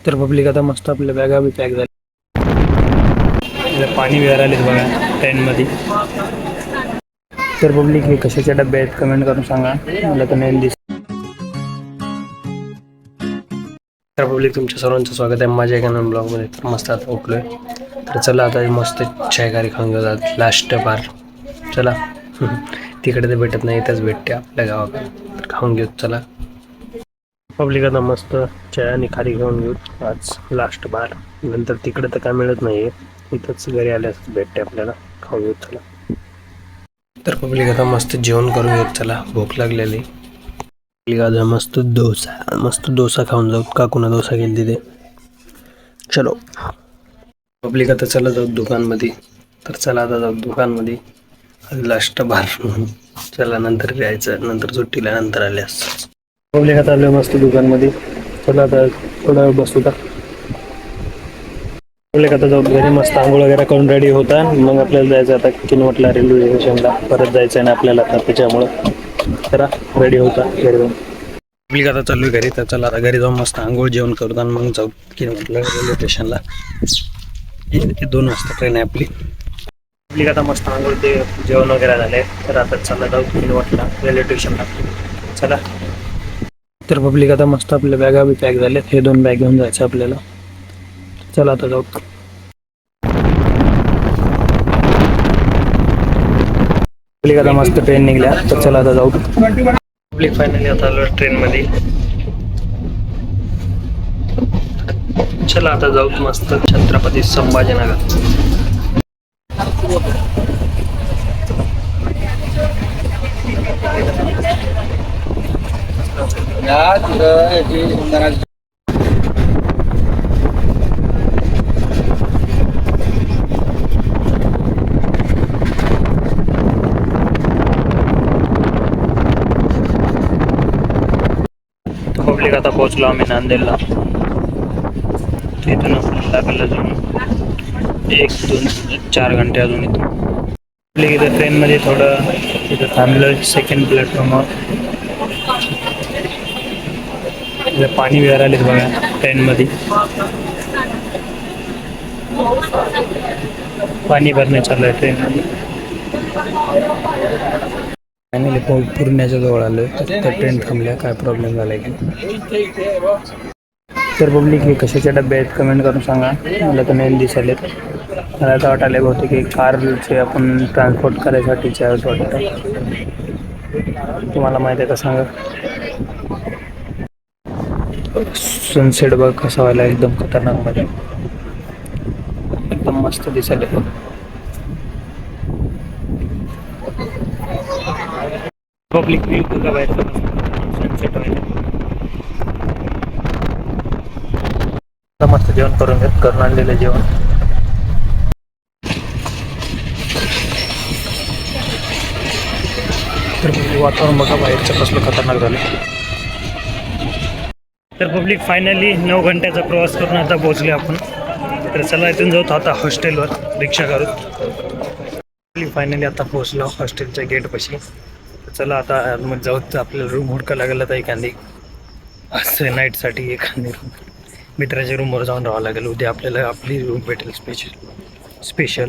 तर पब्लिक आता मस्त आपल्या बॅगा बी पॅक झाल्या. पाणी बिहार आलेत बघा ट्रेनमध्ये. तर पब्लिक हे कशाच्या डब्या आहेत कमेंट करून सांगा, मला तर नाही दिसत. तर पब्लिक तुमच्या सर्वांचं स्वागत आहे माझ्या एका नवीन ब्लॉगमध्ये. तर मस्त आता उठलोय, तर चला आता मस्त चायकारी खाऊन घेऊ लास्ट बार. चला तिकडे तर भेटत नाही, इथंच भेटते आपल्या गावाकडे, तर खाऊन घेऊ चला. पब्लिक आता मस्त चाय आणि खारी घेऊन घेऊ आज लास्ट बार. नंतर तिकडे तर काय मिळत नाही, इथंच घरी आल्यास भेटते आपल्याला, खाऊन घेऊ चला. तर पब्लिक आता मस्त जेवण करून घेऊ चला, भूक लागलेली. आज मस्त डोसा खाऊन जाऊ. काकूना डोसा गेली तिथे. चलो पब्लिक आता चला जाऊ दुकानमध्ये. तर चला आता जाऊ दुकानमध्ये लास्ट बार. चला नंतर यायचं, नंतर सुट्टीला नंतर आल्यास. पब्लिक आता आलो मस्त दुकानमध्ये. चला आता थोडा वेळ बसू का. पब्लिक आता जाऊ घरी, मस्त आंघोळ वगैरे करून रेडी होता. मग आपल्याला जायचं आता किनवटला रेल्वे स्टेशनला, परत जायचं आहे ना आपल्याला आता, त्याच्यामुळं जरा रेडी होता घरी जाऊन. पब्लिक आता चालू घरी. तर चला आता घरी जाऊन मस्त आंघोळ जेवण करू आणि मग जाऊ किनवटला रेल्वे स्टेशनला. 2 वाजता ट्रेन आहे आपली. पब्लिक आता मस्त आंघोळ ते जेवण वगैरे झाले, तर आता चला जाऊ किनवटला रेल्वे स्टेशनला. चला तर पब्लिक आता मस्त आपल्या बॅगा बी पॅक झाल्यात. हे 2 बॅग घेऊन जायचं आपल्याला. चला आता जाऊ. पब्लिक आता मस्त ट्रेन निघल्या, तर चला आता जाऊ. पब्लिक फायनली आता आलो ट्रेनमध्ये. चला आता जाऊ मस्त छत्रपती संभाजीनगर. पब्लिक आता पोहोचलो आम्ही नांदेडला. तिथून लागलं अजून 1-2-4 घंटे अजून इथून. पब्लिक इथं ट्रेनमध्ये थोडं तिथं थांबलं सेकंड प्लॅटफॉर्मवर. पाणी बिहार आलेत बघा ट्रेनमध्ये. पाणी भरणे चालू आहे ट्रेनमध्ये. फायनली पूर्ण्याच्या जवळ आलोय, तर ट्रेन थांबल्या. काय प्रॉब्लेम झालाय की. तर पब्लिक हे कशाच्या डब्या आहेत कमेंट करून सांगा, मला तर नाही दिसलेत. मला आता वाटायला बहुतेक की कारचे आपण ट्रान्सपोर्ट करायसाठीचे आहेत वाटतं. तुम्हाला माहिती आहे का सांगा. सनसेट बघ कसा व्हायला, एकदम खतरनाक मध्ये, एकदम मस्त दिसले. पब्लिक व्ह्यू बघा बाहेर सनसेट व्हायला. मस्त जेवण करून आणलेलं जेवण. तर वातावरण बघा बाहेरचं कसलं खतरनाक झालं. तर पब्लिक फायनली 9 घंट्याचा प्रवास करून आता पोहोचले आपण. तर चला इथून जाऊ आता हॉस्टेलवर रिक्षा करून. पब्लिक फायनली आता पोहोचलो हॉस्टेलच्या गेटपाशी. चला आता मग जाऊ, आपल्याला रूम हुडका लागेल आता एखादी असं नाईटसाठी. एखादी रूम मित्राच्या रूमवर जाऊन राहावं लागेल. उद्या आपल्याला आपली रूम भेटेल स्पेशल.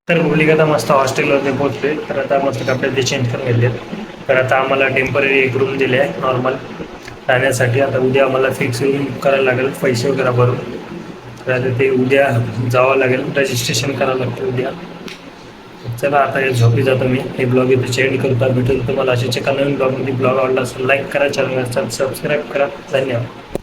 तर पब्लिक आता मस्त हॉस्टेलवरती पोहोचले. तर आता मस्त कपडे ते चेंज करून घेतलेत. तर आता आम्हाला टेम्पररी एक रूम दिले आहे नॉर्मल राहण्यासाठी. आता उद्या आम्हाला फिक्स रूम करायला लागेल पैसे वगैरे भरून. तर आता ते उद्या जावं लागेल, रजिस्ट्रेशन करावं लागतं उद्या. चला आता हे झोपी जातो मी. हे ब्लॉग इथे चेंज करतो. भेटून तुम्हाला असे नवीन ब्लॉगमध्ये. ब्लॉग आवडला असेल लाईक करा, चॅनल सबस्क्राईब करा. धन्यवाद.